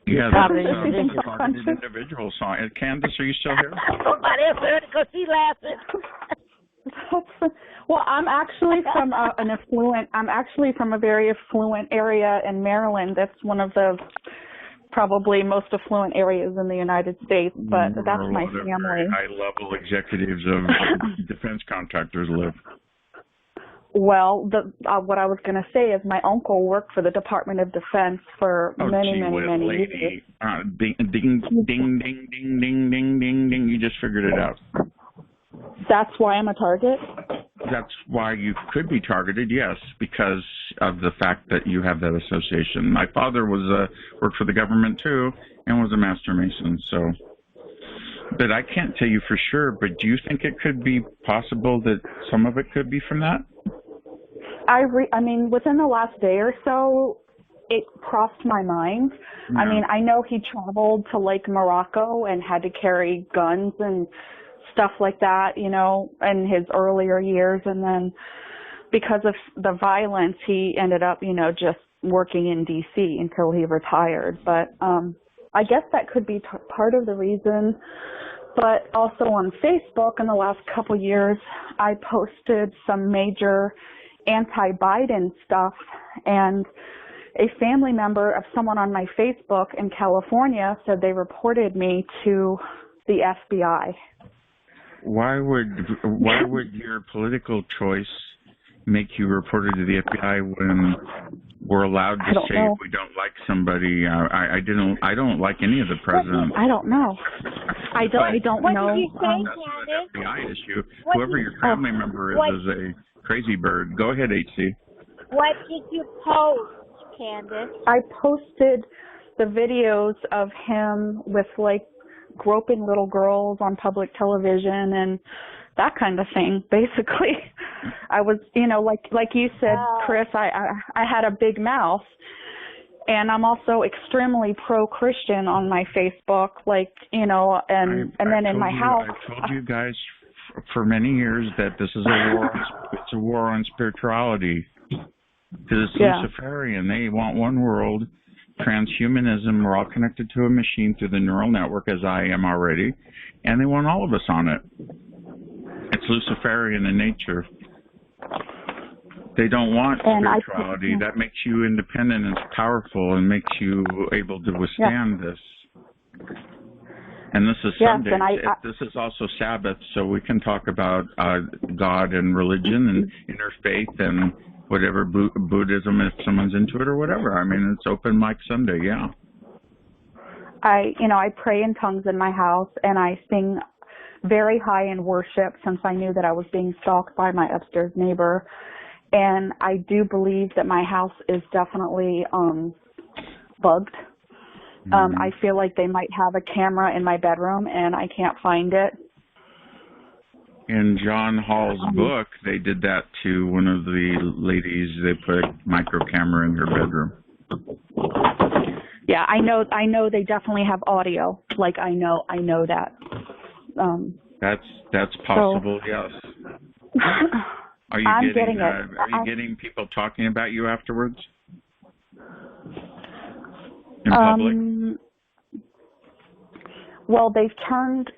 Yeah, that's a targeted individual song. And Candace, are you still here? Somebody else heard it because she laughing. Well, I'm actually from a very affluent area in Maryland. That's one of the probably most affluent areas in the United States, but that's my family. High-level executives of defense contractors live. Well, what I was going to say is my uncle worked for the Department of Defense for many years. Ding, ding, ding, ding, ding, ding, ding, ding. You just figured it out. That's why I'm a target? That's why you could be targeted, yes, because of the fact that you have that association. My father worked for the government, too, and was a Master Mason, so... But I can't tell you for sure, but do you think it could be possible that some of it could be from that? I mean, within the last day or so, it crossed my mind. Yeah. I mean, I know he traveled to Lake Morocco and had to carry guns and stuff like that, you know, in his earlier years. And then because of the violence, he ended up, you know, just working in D.C. until he retired. But I guess that could be part of the reason. But also on Facebook in the last couple years, I posted some major anti-Biden stuff, and a family member of someone on my Facebook in California said they reported me to the FBI. Why would your political choice make you reported to the FBI when we're allowed to say if we don't like somebody? I don't like any of the presidents. I don't know. I don't know. What did you say, That's an FBI issue. What Whoever your family member is a crazy bird. Go ahead, HC. What did you post, Candace? I posted the videos of him with like groping little girls on public television and that kind of thing. Basically, I was, like you said, Chris, I had a big mouth, and I'm also extremely pro-Christian on my Facebook, and then in my house. I've told you guys for many years that this is it's a war on spirituality. Because it's Luciferian. They want one world, transhumanism. We're all connected to a machine through the neural network, as I am already, and they want all of us on it. It's Luciferian in nature. They don't want spirituality. That makes you independent and powerful and makes you able to withstand this. And this is Sunday. This is also Sabbath, so we can talk about God and religion and interfaith and whatever, Buddhism, if someone's into it or whatever. I mean, it's open mic Sunday, yeah. I pray in tongues in my house, and I sing very high in worship since I knew that I was being stalked by my upstairs neighbor. And I do believe that my house is definitely bugged. I feel like they might have a camera in my bedroom, and I can't find it. In John Hall's book, they did that to one of the ladies. They put a micro camera in her bedroom. Yeah, I know they definitely have audio. Like I know that. That's possible. Yes. Are you getting people talking about you afterwards? In public? Well, they've turned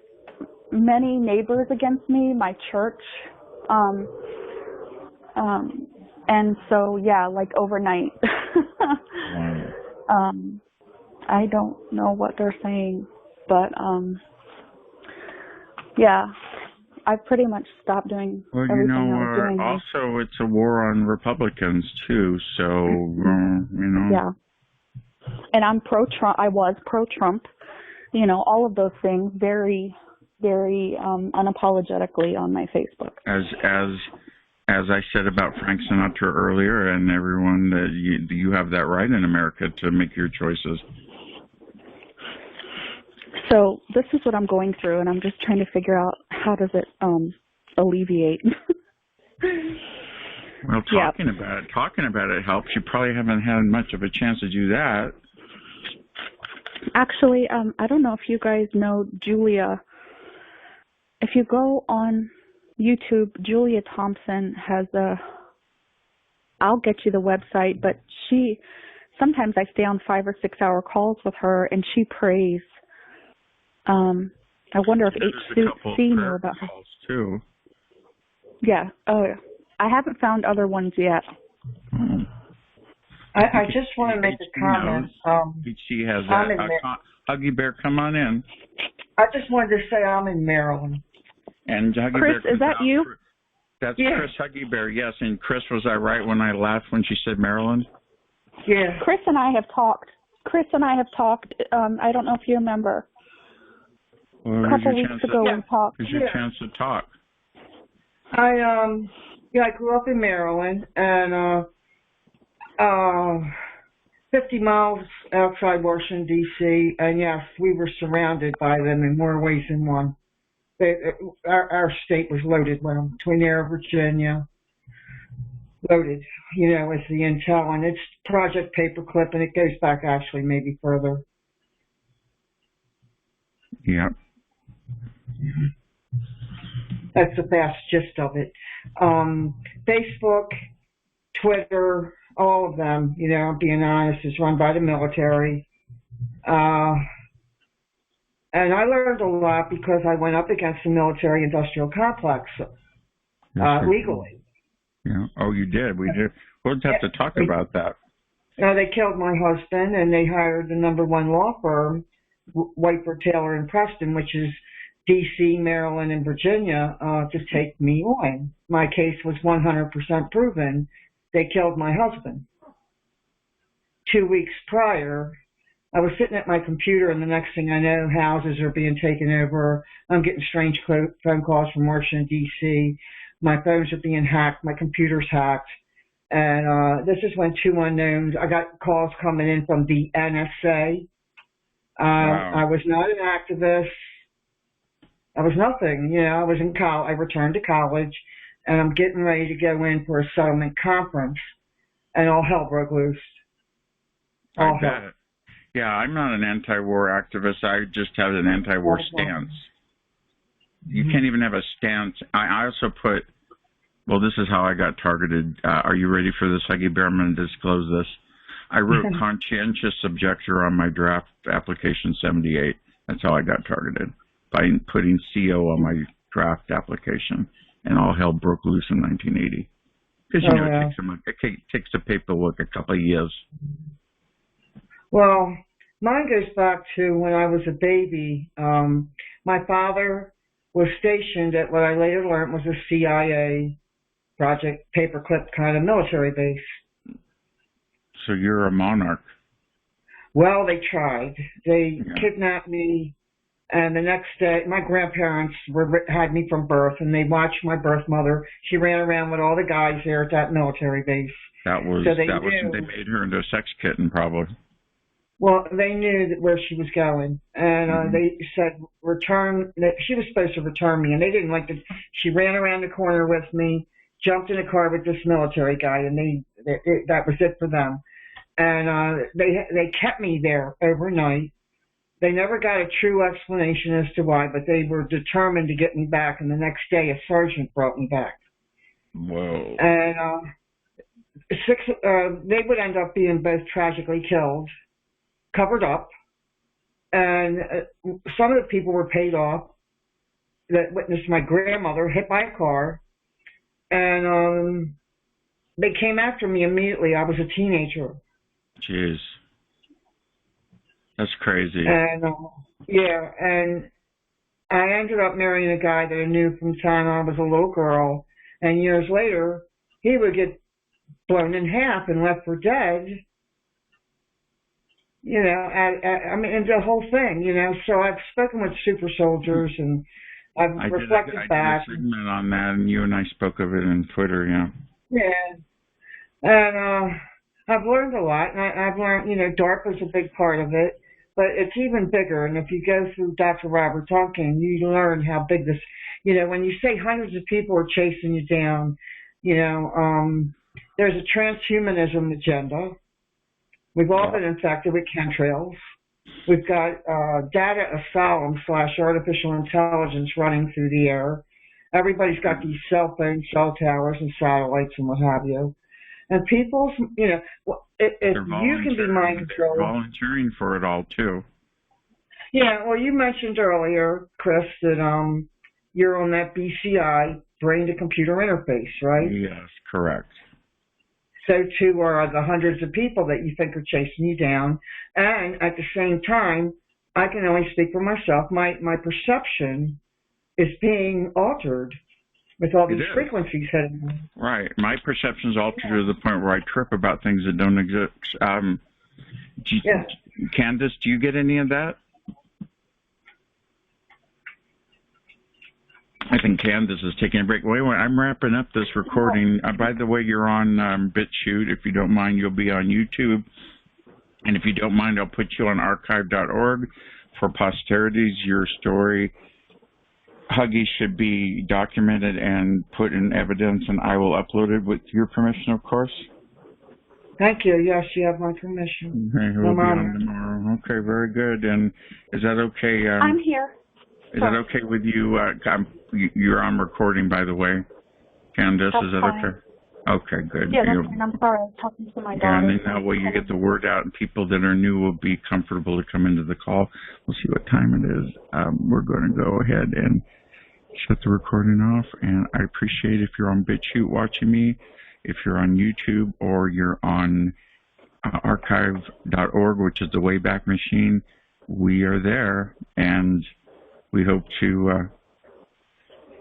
many neighbors against me, my church, and so like overnight. I don't know what they're saying, but I've pretty much stopped doing everything I was doing. Also, it's a war on Republicans too, so Yeah, and I'm pro-Trump. I was pro-Trump. All of those things, very, very unapologetically on my Facebook. As I said about Frank Sinatra earlier, and everyone, that you have that right in America to make your choices. So this is what I'm going through, and I'm just trying to figure out how does it alleviate. Well, talking about it helps. You probably haven't had much of a chance to do that. Actually, I don't know if you guys know Julia. If you go on YouTube, Julia Thompson has I'll get you the website, but sometimes I stay on 5 or 6 hour calls with her, and she prays. I wonder if HC knew about her. Too. Yeah. I haven't found other ones yet. I just want to make a comment. She has Huggy Bear, come on in. I just wanted to say I'm in Maryland. And Huggy Chris, Bear, is that you? That's Chris Huggy Bear, yes. And Chris, was I right when I laughed when she said Maryland? Yeah. Chris and I have talked. I don't know if you remember. Well, a couple weeks ago we talked. Here's your chance to talk. I grew up in Maryland, and 50 miles outside Washington, D.C., and yes, we were surrounded by them in more ways than one. Our state was loaded with them, between there and Virginia. Loaded, as the intel, and it's Project Paperclip, and it goes back actually maybe further. Yeah. That's the fast gist of it. Facebook, Twitter, all of them, you know, being honest, is run by the military. And I learned a lot because I went up against the military-industrial complex legally. Yeah. Oh, you did. We did. We'll have to talk about that. They killed my husband, and they hired the #1 law firm, Whiteford, Taylor, and Preston, which is D.C., Maryland, and Virginia, to take me on. My case was 100% proven. They killed my husband. 2 weeks prior, I was sitting at my computer, and the next thing I know, houses are being taken over. I'm getting strange phone calls from Washington, D.C. My phones are being hacked. My computer's hacked. And this is when 2 unknowns, I got calls coming in from the NSA. Wow. I was not an activist. I was nothing. You know, I was in college. I returned to college, and I'm getting ready to go in for a settlement conference, and all hell broke loose. I bet. Yeah, I'm not an anti-war activist. I just have an anti-war stance. You can't even have a stance. I also put, well, this is how I got targeted. Are you ready for this, Huggy Bear? I'm going to disclose this. I wrote conscientious objector on my draft application 78. That's how I got targeted, by putting CO on my draft application, and all hell broke loose in 1980. Because, you know, it takes a paperwork a couple of years. Well, mine goes back to when I was a baby. My father was stationed at what I later learned was a CIA Project Paperclip kind of military base. So you're a monarch. Well, they tried. They kidnapped me, and the next day, my grandparents had me from birth, and they watched my birth mother. She ran around with all the guys there at that military base. They made her into a sex kitten, probably. Well, they knew where she was going, and they said, return. She was supposed to return me, and they didn't like it. She ran around the corner with me, jumped in a car with this military guy, and that was it for them. And they kept me there overnight. They never got a true explanation as to why, but they were determined to get me back, and the next day a sergeant brought me back. Whoa. And they would end up being both tragically killed, covered up, and some of the people were paid off that witnessed my grandmother hit by a car, and they came after me immediately. I was a teenager. Jeez. That's crazy. And and I ended up marrying a guy that I knew from the time I was a little girl, and years later, he would get blown in half and left for dead. You know, I mean, and the whole thing, you know. So I've spoken with super soldiers, and I've reflected back. I did a segment on that, and you and I spoke of it on Twitter, Yeah. And I've learned a lot, and I've learned, you know, DARPA's a big part of it, but it's even bigger. And if you go through Dr. Robert Duncan, you learn how big this, you know, when you say hundreds of people are chasing you down, you know, there's a transhumanism agenda. We've all been infected with chemtrails. We've got data asylum / artificial intelligence running through the air. Everybody's got these cell phones, cell towers, and satellites and what have you. And people's, you know, if you can be mind controlled. They're volunteering for it all, too. Yeah, well, you mentioned earlier, Chris, that you're on that BCI, brain-to-computer interface, right? Yes, correct. So, too, are the hundreds of people that you think are chasing you down. And at the same time, I can only speak for myself. My perception is being altered with all these frequencies hitting. Right. My perception's altered to the point where I trip about things that don't exist. Candace, do you get any of that? I think Candace is taking a break. Wait, I'm wrapping up this recording. By the way, you're on BitChute. If you don't mind, you'll be on YouTube. And if you don't mind, I'll put you on archive.org for posterity's your story. Huggy should be documented and put in evidence, and I will upload it with your permission, of course. Thank you. Yes, you have my permission. Okay, we'll be on tomorrow. Okay, very good. And is that okay? I'm here. Is that okay with you? You're on recording, by the way. Candace, is that okay? Okay, good. Yeah, that's fine. I'm sorry. I was talking to my daughter. Yeah, and then that way you get the word out, and people that are new will be comfortable to come into the call. We'll see what time it is. We're going to go ahead and shut the recording off, and I appreciate if you're on BitChute watching me, if you're on YouTube, or you're on archive.org, which is the Wayback Machine. We are there, and we hope to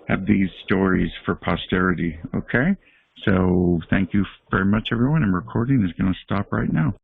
have these stories for posterity, okay? So thank you very much, everyone, and recording is going to stop right now.